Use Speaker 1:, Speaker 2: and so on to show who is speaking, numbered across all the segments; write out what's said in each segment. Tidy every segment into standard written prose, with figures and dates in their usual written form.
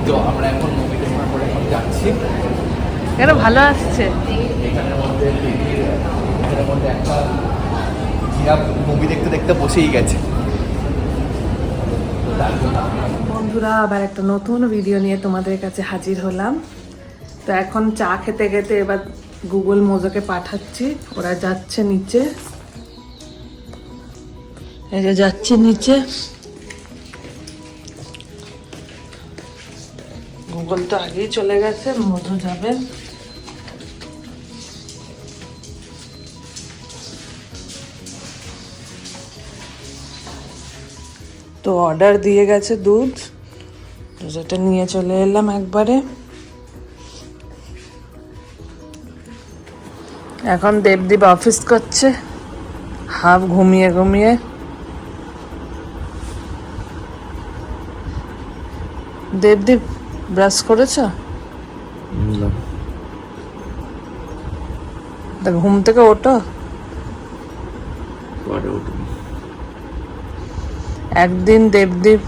Speaker 1: তো আমরা এখন মুভি দেখার পরে এখন যাচ্ছি।
Speaker 2: এটা ভালো আসছে।
Speaker 1: এখানের মধ্যে একটা মুভি দেখতে দেখতে বসেই গেছে।
Speaker 2: বন্ধুরা, আবার একটা নতুন ভিডিও নিয়ে তোমাদের কাছে হাজির হলাম। তো এখন চা খেতে খেতে এবার গুগল মোজোকে পাঠাচ্ছি, ওরা যাচ্ছে নিচে। এই যে যাচ্ছে নিচে, গুগল তো আগেই চলে গেছে, মোজো যাবে। তো অর্ডার দিয়ে গেছে দুধ, যেটা নিয়ে চলে এলাম একবারে। এখন দেবদীপ অফিস করছে হাফ ঘুমিয়ে ঘুমিয়ে। দেবদীপ ব্রাশ করেছ? ঘুম থেকে ওঠো। একদিন দেবদীপ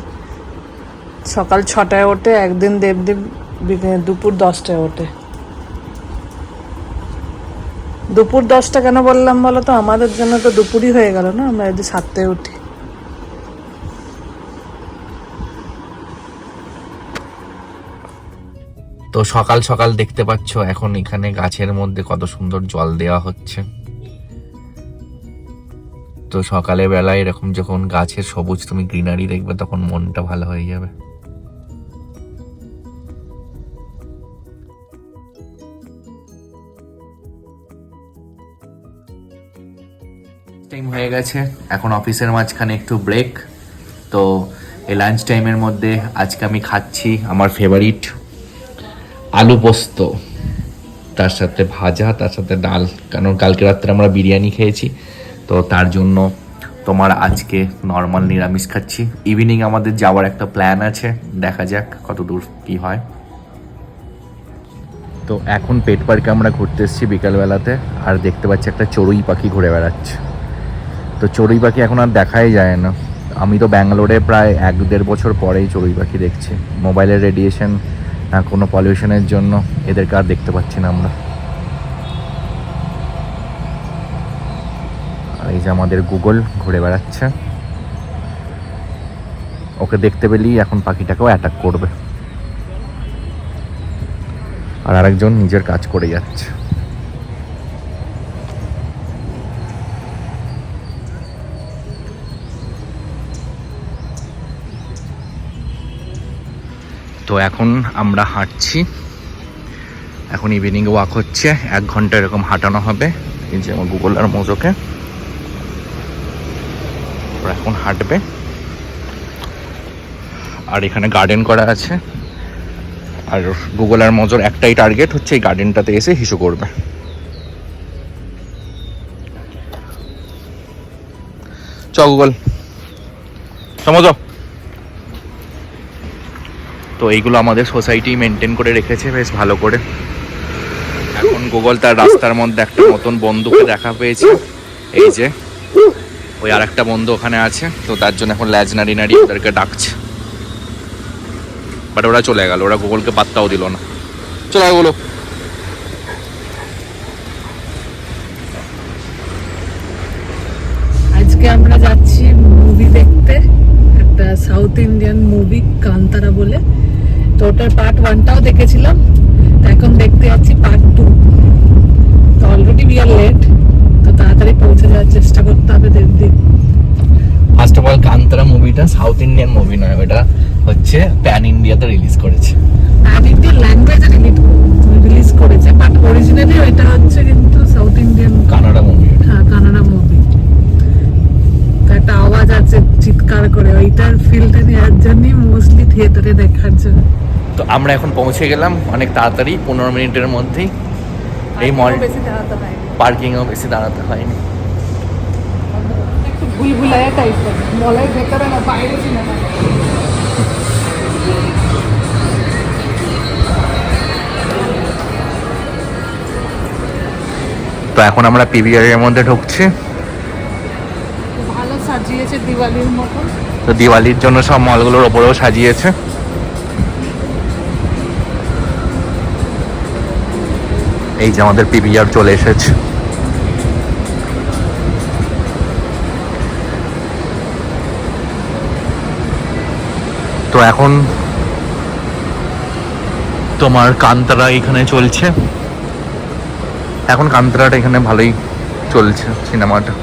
Speaker 2: সকাল 6টায় ওঠে, একদিন দেবদীপ দুপুর 10টায় ওঠে। দুপুর 10টা কেন বললাম বলো তো? আমাদের জন্য তো দুপুরই হয়ে গেল না, আমরা যদি 7টায় উঠি।
Speaker 1: তো সকাল সকাল দেখতে পাচ্ছ এখন এখানে গাছের মধ্যে কত সুন্দর জল দেওয়া হচ্ছে। তো সকালে বেলায় এরকম যখন গাছের সবুজ তুমি গ্রিনারি দেখবে তখন মনটা ভালো হয়ে যাবে। টাইম হয়ে গেছে, এখন অফিসের মাঝখানে একটু ব্রেক। তো এই লাঞ্চ টাইমের মধ্যে আজকে আমি খাচ্ছি আমার ফেভারিট আলু পোস্ত, তার সাথে ভাজা, তার সাথে ডাল। কারণ কালকে রাত্রে আমরা বিরিয়ানি খেয়েছি, তো তার জন্য তোমার আজকে নর্মাল নিরামিষ খাচ্ছি। ইভিনিং আমাদের যাওয়ার একটা প্ল্যান আছে, দেখা যাক কত দূর কি হয়। তো এখন পেট পার্কে আমরা ঘুরতে এসেছি বিকালবেলাতে, আর দেখতে পাচ্ছি একটা চড়ুই পাখি ঘুরে বেড়াচ্ছে। তো চড়ুই পাখি এখন আর দেখাই যায় না। আমি তো ব্যাঙ্গালোরে প্রায় 1-1.5 বছর পরেই চড়ুই পাখি দেখছি। মোবাইলের রেডিয়েশন, কোনো পলিউশনের জন্য এদেরকে আর দেখতে পাচ্ছি না আমরা। আর এই যে আমাদের গুগল ঘুরে বেড়াচ্ছে, ওকে দেখতে পেলেই এখন পাখিটাকেও অ্যাটাক করবে। আর আরেকজন নিজের কাজ করে যাচ্ছে। তো এখন আমরা হাঁটছি, এখন ইভিনিং ওয়াক হচ্ছে, 1 ঘন্টা এরকম হাঁটানো হবে। এই যে আমার গুগল আর মোজোকে এখন হাঁটবে। আর এখানে গার্ডেন করা আছে, আর গুগল আর মোজোর একটাই টার্গেট হচ্ছে এই গার্ডেনটাতে এসে হিসু করবে। চ গুগল, সমঝো। তো এইগুলো আমাদের সোসাইটি মেনটেন করে রেখেছে বেশ ভালো করে। এখন গুগল তার রাস্তার মধ্যে একটা নতুন বন্ধুকে দেখা পেয়েছে, এই যে ওই আর একটা বন্ধু ওখানে আছে। তো তার জন্য এখন ল্যাজ নাড়ি নাড়ি ওদেরকে ডাকছে, বাট ওরা চলে গেল, ওরা গুগলকে পাত্তাও দিল না। চলে গেলো।
Speaker 2: আজকে আমরা যাচ্ছি মুভি দেখতে, একটা সাউথ ইন্ডিয়ান মুভি কান্তারা বলে। তো ওটার পার্ট 1টাও দেখেছিলাম, তো এখন দেখতে যাচ্ছি পার্ট 2। তো অলরেডি উই আর লেট, তো তাড়াতাড়ি পৌঁছে যাওয়ার চেষ্টা করতে হবে Debdeep.
Speaker 1: First of all Kantara মুভিটা সাউথ ইন্ডিয়ান মুভি নয়, ওটা হচ্ছে প্যান ইন্ডিয়াতে রিলিজ করেছে।
Speaker 2: প্যান ইন্ডিয়ান ল্যাঙ্গুয়েজে রিলিজ করেছে, বাট অরিজিনালি ওইটা হচ্ছে কিন্তু সাউথ ইন্ডিয়ান
Speaker 1: কানাডা মুভি।
Speaker 2: হ্যাঁ, কানাডা মুভি। তো একটা আওয়াজ আছে চিৎকার করে, ওইটার ফিলটা নেওয়ার জন্যই মোস্টলি থিয়েটারে দেখার জন্য।
Speaker 1: তো আমরা এখন পৌঁছে গেলাম অনেক তাড়াতাড়ি, 15 মিনিটের মধ্যেই। এই মল পার্কিংও বেশি দাঁড়াতে হয়নি।
Speaker 2: একটু ভুলভুলাইয়া টাইপের, মলের ভেতরে না, বাইরে সিনেমা।
Speaker 1: তো এখন আমরা পিভিআর এর মধ্যে ঢুকছি।
Speaker 2: ভালো সাজিয়েছে দিওয়ালির মতো।
Speaker 1: তো দিওয়ালির জন্য সব মলগুলোর ওপরেও সাজিয়েছে। এই যে আমাদের পিভিআর চলে এসেছে। তো এখন তোমার কান্তারা এখানে চলছে, এখন কান্তারাটা এখানে ভালোই চলছে সিনেমাটা।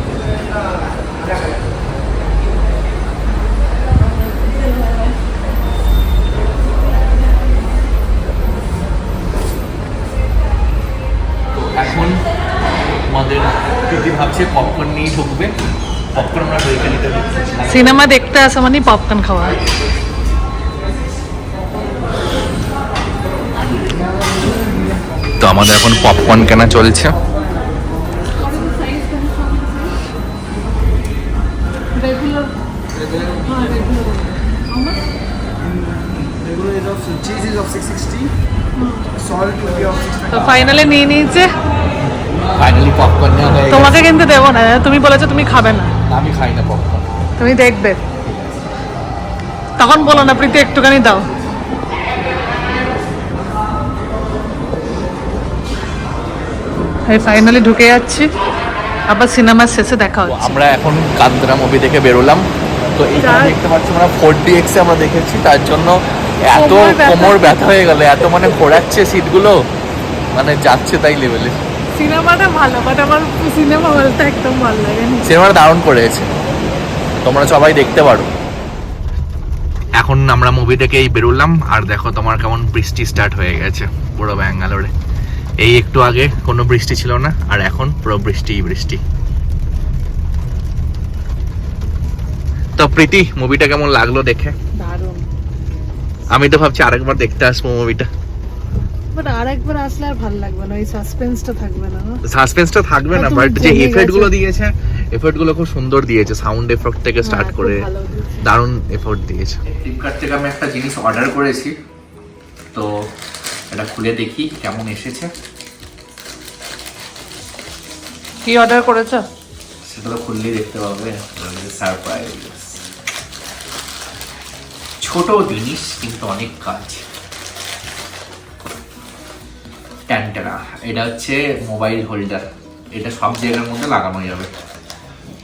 Speaker 1: এখন আমাদের দিদি ভাবছে পপকর্ন নিয়ে ঢুকবে, পপকর্ন আমরা ঢুকে নিতে হচ্ছে।
Speaker 2: সিনেমা দেখতে আসা মানে পপকর্ন খাওয়া।
Speaker 1: তো আমাদের এখন পপকর্ন কেনা চলছে।
Speaker 2: তো ফাইনালি নিয়ে নিয়েছে,
Speaker 1: ফাইনালি পপকর্ন নেওয়া হয়ে গেছে।
Speaker 2: তোমাকে কিন্তু দেবো না, তুমি বলেছো তুমি খাবে না,
Speaker 1: আমি খাই না পপকর্ন।
Speaker 2: তুমি দেখবে, তখন বলো না প্রীতি একটুখানি দাও। ফাইনালি ঢুকে যাচ্ছি, আবার সিনেমার শেষে দেখা
Speaker 1: তো
Speaker 2: হচ্ছে।
Speaker 1: আমরা এখন কান্তরা মুভি দেখে বেরোলাম। তো এইখানে
Speaker 2: যার-
Speaker 1: দেখতে পাচ্ছি আমরা 4DX এ আমরা দেখেছি, তার জন্য এত কোমর ব্যথা হয়ে গেল, এত মানে ঘোরাচ্ছে সিটগুলো, মানে যাচ্ছে তাই লেভেলে।
Speaker 2: সিনেমাটা ভালো, বাট আমার সিনেমা বলতে একদম ভালো লাগেনি।
Speaker 1: সিনেমাটা দারুণ করেছে, তোমরা সবাই দেখতে পারো। এখন আমরা মুভি থেকে এই বেরোলাম, আর দেখো তোমার কেমন বৃষ্টি স্টার্ট হয়ে গেছে পুরো ব্যাঙ্গালোরে। এই একটু আগে কোনো বৃষ্টি ছিল না, আর এখন পুরো বৃষ্টি বৃষ্টি। তো প্রীতি, মুভিটা কেমন লাগলো দেখে?
Speaker 2: দারুণ।
Speaker 1: আমি তো ভাবছি আরেকবার দেখতে আসবো মুভিটা।
Speaker 2: বাট আরেকবার আসলে আর ভালো লাগবে না, ওই সাসপেন্সটা থাকবে না।
Speaker 1: সাসপেন্সটা থাকবে না,
Speaker 2: তুমি
Speaker 1: বাট যে
Speaker 2: জেনে
Speaker 1: এফেক্ট গুলো
Speaker 2: গেছো।
Speaker 1: দিয়েছে, এফেক্ট গুলো খুব সুন্দর দিয়েছে, সাউন্ড এফেক্ট থেকে স্টার্ট
Speaker 2: হ্যাঁ,
Speaker 1: করে
Speaker 2: খুব ভালো দিয়েছে।
Speaker 1: দারুণ এফোর্ট দিয়েছে। ফ্লিপকার্ট থেকে আমি একটা জিনিস অর্ডার করেছি, তো এটা খুলে দেখি কেমন এসেছে।
Speaker 2: কি অর্ডার করেছো?
Speaker 1: সেটা তো খুললেই দেখতে পাবে, সারপ্রাইজ। ছোট জিনিস কিন্তু অনেক কাজ। ট্যান্টানা, এটা হচ্ছে মোবাইল হোল্ডার, এটা সব জায়গার মধ্যে লাগানো যাবে,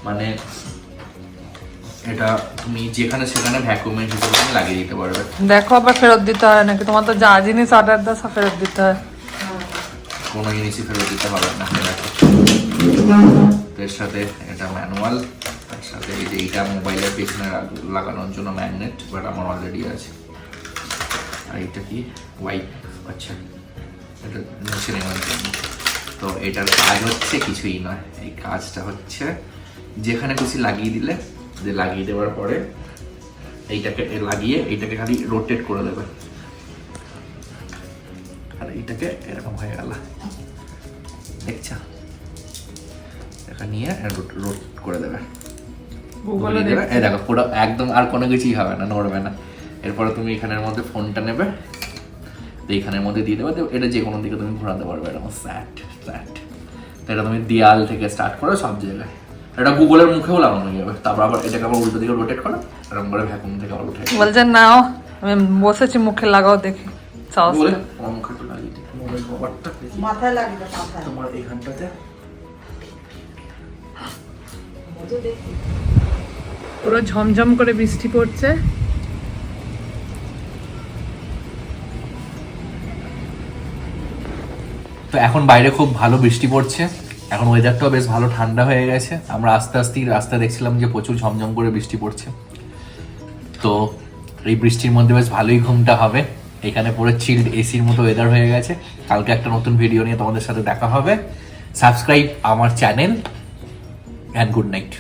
Speaker 1: মানে এটা তুমি যেখানে সেখানে ভ্যাকুমের হিসেবে তুমি লাগিয়ে দিতে পারবে।
Speaker 2: দেখো আবার ফেরত দিতে হয় নাকি? তোমার তো যা জিনিস অর্ডার দাও সব ফেরত দিতে হয়।
Speaker 1: কোনো জিনিসই ফেরত দিতে পারবে না। এর সাথে এটা ম্যানুয়াল, তার সাথে এই যে এইটা মোবাইলের পেছনে লাগানোর জন্য ম্যাগনেট, বাট আমার অলরেডি আছে। আর এইটা কি ওয়াইপ, আচ্ছা এটা মুছে নেওয়ার জন্য। তো এটার কাজ হচ্ছে কিছুই নয়, এই কাজটা হচ্ছে যেখানে খুশি লাগিয়ে দিলে, যে লাগিয়ে দেওয়ার পরে এইটাকে লাগিয়ে এইটাকে খালি রোটেট করে দেবে, আর এইটাকে এরকম হয়ে গেল, দেখছো? এটা নিয়ে রোট করে দেবে,
Speaker 2: গুগলে
Speaker 1: দেবে। এই দেখো পুরো একদম আর কোনো কিছুই হবে না, নড়বে না। এরপরে তুমি এখানের মধ্যে ফোনটা নেবে, তো এইখানের মধ্যে দিয়ে দেবে, এটা যে কোনো দিকে তুমি ঘোরাতে পারবে, এরকম স্যাট স্যাট। তো এটা তুমি দেয়াল থেকে স্টার্ট করো সব জায়গায়, এটা গুগলের মুখেও লাগানো যাবে। তারপর আবার এটাকে আবার উল্টো দিকে রোটেট করো, এরকম করে ভ্যাকুম থেকে আবার উঠে
Speaker 2: বলছে নাও, আমি বসেছি মুখে লাগাও দেখি। সাহস
Speaker 1: বলে
Speaker 2: নেই।
Speaker 1: আমার মুখে একটু লাগিয়ে দিই, মোবাইল কভারটা
Speaker 3: মাথায় লাগবে, মাথায়।
Speaker 1: তোমার এইখানটাতে।
Speaker 2: পুরো ঝমঝম করে বৃষ্টি পড়ছে।
Speaker 1: তো এখন বাইরে খুব ভালো বৃষ্টি পড়ছে, এখন ওয়েদারটাও বেশ ভালো ঠান্ডা হয়ে গেছে। আমরা আস্তে আস্তে রাস্তা দেখছিলাম যে প্রচুর ঝমঝম করে বৃষ্টি পড়ছে, তো এই বৃষ্টির মধ্যে বেশ ভালোই ঘুমটা হবে। এখানে পুরো চিল্ড এসির মতো ওয়েদার হয়ে গেছে। কালকে একটা নতুন ভিডিও নিয়ে তোমাদের সাথে দেখা হবে। সাবস্ক্রাইব আমার চ্যানেল, অ্যান্ড গুড নাইট।